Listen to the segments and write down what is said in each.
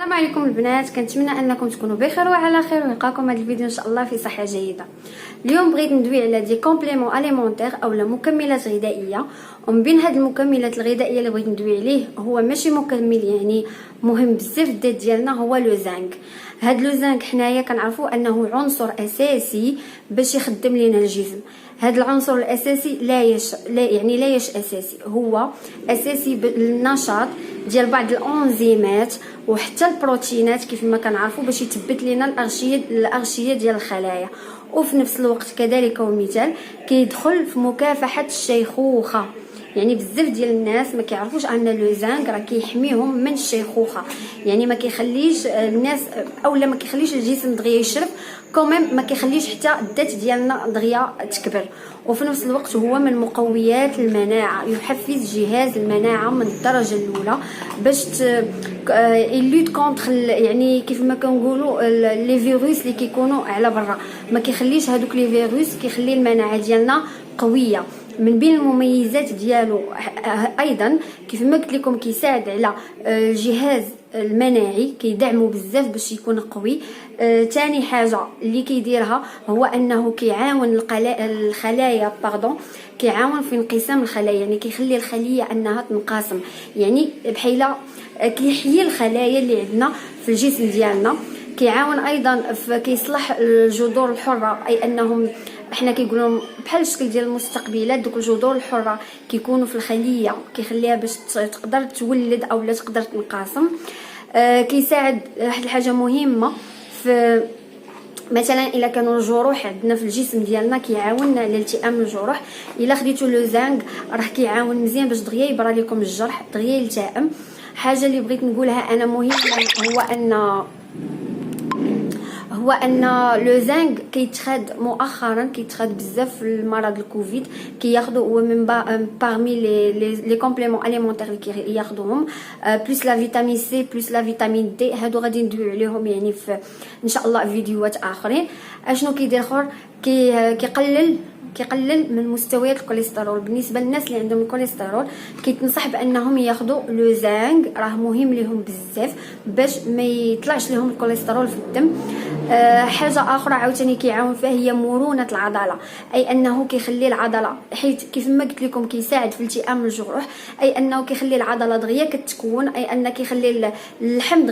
السلام عليكم البنات، كنتمنى انكم تكونوا بخير وعلى خير ويلقاكم هذا الفيديو ان شاء الله في صحه جيده. اليوم بغيت ندوي على دي كومبليمون اليمونتير اولا مكملات غذائيه، ومن بين هاد المكملات الغذائيه اللي بغيت ندوي عليه هو ماشي مكمل يعني مهم بزاف الذات ديالنا، هو لو زانك. هاد لو زانك حنايا كنعرفوا انه عنصر اساسي باش يخدم لينا الجسم. هذا العنصر الاساسي لا اساسي، هو اساسي بالنشاط ديال بعض الانزيمات وحتى البروتينات كيف ما كنعرفوا باش يثبت لنا الاغشيه ديال الخلايا، وفي نفس الوقت كذلك ومثال كيدخل في مكافحه الشيخوخه. يعني بزاف ديال الناس ما كيعرفوش ان لو زانك راه كيحميهم من الشيخوخه، يعني ما كيخليش الناس اولا ما كيخليش الجسم دغيا يشرب كوميم، ما كيخليش حتى الذات ديالنا دغيا تكبر. وفي نفس الوقت هو من مقويات المناعه، يحفز جهاز المناعه من الدرجه الاولى باش يلوت كونتر يعني كيف ما كنقولوا لي فيروس اللي كيكونوا على برا، ما كيخليش هذوك لي فيروس، كيخلي المناعه ديالنا قويه. من بين المميزات ديالو ايضا كيف ما قلت لكم كيساعد على الجهاز المناعي، كيدعمو بزاف باش يكون قوي. تاني حاجه اللي كيديرها هو انه كيعاون الخلايا كيعاون في انقسام الخلايا، يعني كيخلي الخليه انها تنقسم، يعني بحال كيحيي الخلايا اللي عندنا في الجسم ديالنا. كيعاون ايضا في كيصلح الجذور الحره، اي انهم احنا كيقولوا بحال الشكل ديال المستقبلات، دوك الجذور الحره كيكونوا في الخليه، كيخليها باش تقدر تولد او لا تقدر تنقسم. كيساعد واحد الحاجه مهمه في مثلا الا كانوا الجروح عندنا في الجسم ديالنا، كيعاوننا على التئام الجروح. الا خديتوا لو زانك راه كيعاون مزيان باش دغيا يبرى لكم الجرح، دغيا يلتئم. حاجه اللي بغيت نقولها انا مهمه هو ان لو زانك كيتخاد مؤخرا، كيتخاد بزاف في المرض الكوفيد، كياخذوا هو من باغمي لي كومبليمون اليمونتير اللي كياخذوهم، بلس لا فيتامين سي بلس لا فيتامين دي. هادو غادي ندويو عليهم يعني في ان شاء الله فيديوهات اخرين. اشنو كيدير اخر؟ كيقلل من مستويات الكوليسترول. بالنسبه للناس اللي عندهم الكوليسترول كيتنصح بانهم ياخذوا لو زانك، راه مهم ليهم بزاف باش ما يطلعش لهم الكوليسترول في الدم. حاجه اخرى عاوتاني كيعاون فيها هي مرونه العضله، اي انه كيخلي العضله، حيت كيف ما قلت لكم كيساعد في التئام الجروح، اي انه كيخلي العضله دغيا كتكون، اي ان كيخلي اللحم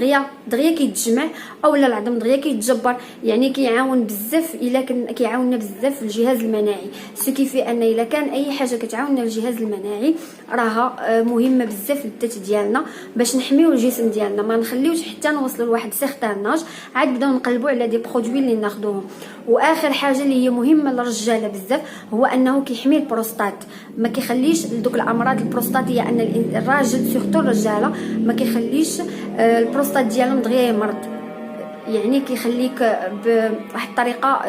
دغيا كيتجمع اولا العظم دغيا كيتجبر. يعني كيعاون بزاف، الا كيعاوننا بزاف في الجهاز المناعي، كيفي ان الا كان اي حاجه كتعاوننا الجهاز المناعي راها مهمه بزاف للذات ديالنا باش نحميو الجسم ديالنا، ما نخليوش حتى نوصلوا لواحد سيغتان عاد نبداو نقلبوا على دي برودوي اللي ناخذوهم. واخر حاجه اللي هي مهمه للرجاله بزاف هو انه كيحمي البروستات، ما كيخليش دوك الامراض البروستاتيه، ان الراجل سورتو الرجاله ما كيخليش البروستات ديالهم دغيا يمرض، يعني كيخليك بواحد الطريقه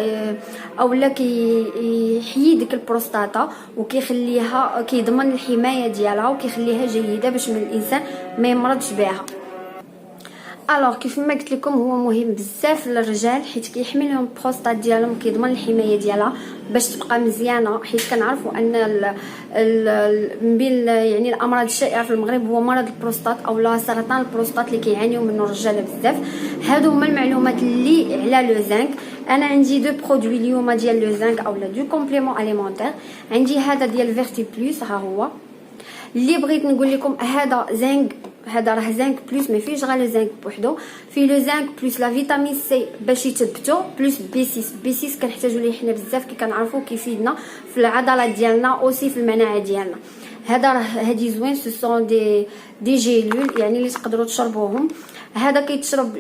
اولا كيحيي ديك البروستاتا وكيخليها، كيضمن الحمايه ديالها وكيخليها جيده باش من الانسان ما يمرضش بها. الوغ كيف ما قلت لكم هو مهم بزاف للرجال، حيت كيحمي لهم البروستات ديالهم، كيضمن الحمايه ديالها باش تبقى مزيانه. حيت كنعرفوا ان من بين يعني الامراض الشائعه في المغرب هو مرض البروستات اولا سرطان البروستات اللي كيعانيو منه الرجاله بزاف. هادو هما المعلومات اللي على لو زانك. انا عندي دو برودوي اليوم ديال لو زانك اولا دو كومبليمون اليمونتير. عندي هذا ديال فيرتي بلس، ها هو اللي بغيت نقول لكم. هذا زانك، هذا راه زانك بلس، ما فيش غير لو زانك بوحدو، في لو زانك بلس لا فيتامين سي باش يثبتو، بلس بي 6 كنحتاجو ليه حنا بزاف، كي كنعرفوا كيفيدنا في العضلات ديالنا اوسي في المناعه ديالنا. هذا راه هادي زوين، سو سون دي جيلول يعني اللي تقدروا تشربوهم. هذا كيتشرب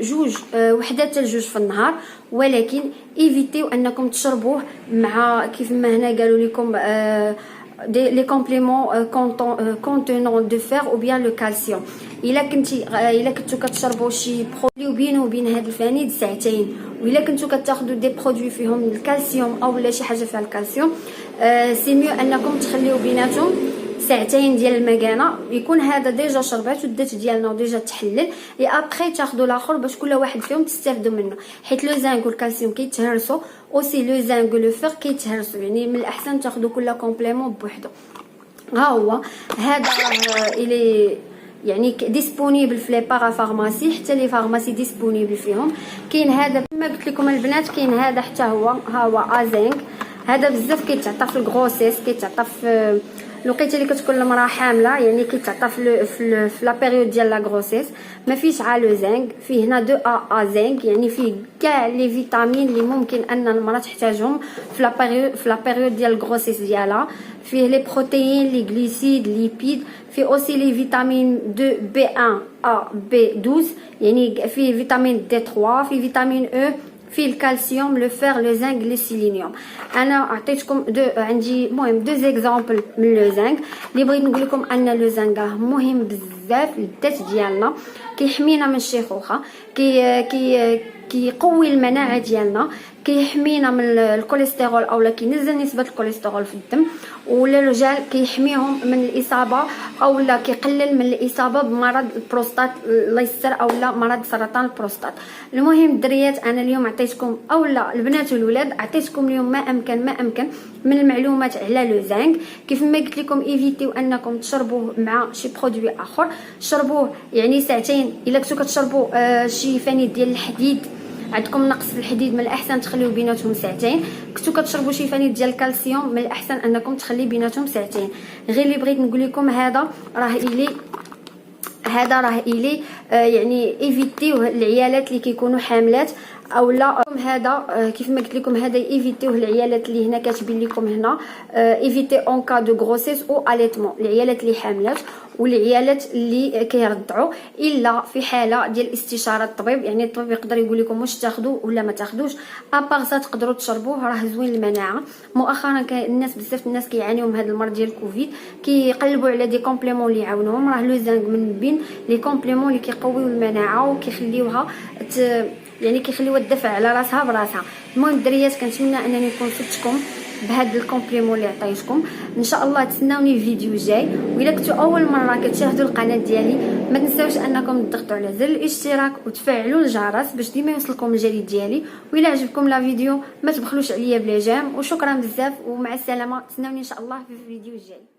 وحده حتى جوج في النهار، ولكن ايفيتيو انكم تشربوه مع كيف ما هنا قالوا لكم les compléments contenant de fer ou bien le calcium. الا كنتو كتشربوا شي برودوي بينه وبين هذا الفانيد ساعتين، والا كنتو كتاخذوا دي برودوي فيهم الكالسيوم اولا شي حاجه فيها الكالسيوم، سي ميو انكم تخليو بيناتهم ساعتين ديال المكانه، يكون هذا ديجا شربات والذات ديالنا ديجا تحلل، اي ابري تاخذوا الاخر باش كل واحد فيهم تستافدوا منه. حيت لو زانك والكالسيوم كيتهرسوا، اوسي لو زانك ولو فير كيتهرسوا، يعني من الاحسن تاخذوا كل كومبليمون بوحدو. ها هو هذا يعني ديسپونيبل في لي بارافارماسي، حتى لي فارماسي ديسپونيبل فيهم. كاين هذا كما قلت لكم البنات، كاين هذا حتى هو، ها هو ازينك. هذا بزاف كيتعطى في الغروسيس، كيتعطى في الوقيته اللي كتكون المراه حامله، يعني كيتعطى في لا بيريود ديال لا غروسيس. ما فيش عا لو زنك، فيه هنا 2 ا زنك، يعني فيه كاع لي فيتامين اللي ممكن ان المراه تحتاجهم في لا بيريود ديال الغروسيس ديالها. فيه لي بروتيين، لي غليسيد، ليبيد، فيه اوسي لي فيتامين 2 بي 1 ا بي 12، يعني فيه فيتامين دي 3، فيه فيتامين او، فيه الكالسيوم، لو فير، لو زنك، لو سيلينيوم. انا عطيتكم عندي المهم 2 زيكزامبل من لو زنك اللي بغيت نقول لكم ان لو زنك مهم بزاف للذات ديالنا، كيحمينا من الشيخوخه، كيقوي المناعه ديالنا، كيحمينا من الكوليسترول اولا كينزل نسبه الكوليسترول في الدم. ولا الرجال كيحميهم من الاصابه اولا كيقلل من الاصابه بمرض البروستات الله يستر اولا مرض سرطان البروستات. المهم الدريات انا اليوم عطيتكم اولا البنات والولاد عطيتكم اليوم ما امكن من المعلومات على لو زنك. كيف ما قلت لكم ايفيتيو انكم تشربوه مع شي برودوي اخر، شربوه يعني ساعتين. الا كنتو كتشربوا شي فاني ديال الحديد، عندكم نقص في الحديد، من الاحسن تخليو بيناتهم ساعتين. كنتو كتشربوا شي فانيد ديال الكالسيوم، من الاحسن انكم تخلي بيناتهم ساعتين. غير اللي بغيت نقول لكم هذا راه الي يعني ايفيتيوه العيالات اللي كيكونوا حاملات اولا هذا كيف ما قلت لكم هذا ايفيتيوه العيالات اللي هنا كاتبين لكم هنا ايفيتي اون كا دو غروسيس او اليتمون، العيالات اللي حاملات والعيالات اللي كيرضعوا، الا في حاله ديال استشاره الطبيب. يعني الطبيب يقدر يقول لكم واش تاخذوا ولا ما تاخذوش. ابار سا تقدروا تشربوه، راه زوين المناعه. مؤخرا الناس بزاف الناس كيعانيوا من هذا المرض ديال الكوفيد، كيقلبوا على دي كومبليمون اللي يعاونوهم. راه لو زنك من بين لي كومبليمون اللي كيقويو المناعه وكيخليوها يعني كيخليوها تدافع على راسها براسها. المهم الدريات كنتمنى انني نكون فدتكم بهذا الكومبليمون اللي عطيتكم. ان شاء الله تسناوني الفيديو الجاي. واذا كنتو اول مره كتشاهدوا القناه ديالي ما تنساوش انكم تضغطوا على زر الاشتراك وتفعلوا الجرس باش ديما يوصلكم الجديد ديالي. واذا عجبكم لا فيديو ما تبخلوش عليا بلا جيم. وشكرا بزاف ومع السلامه، تسناوني ان شاء الله في الفيديو الجاي.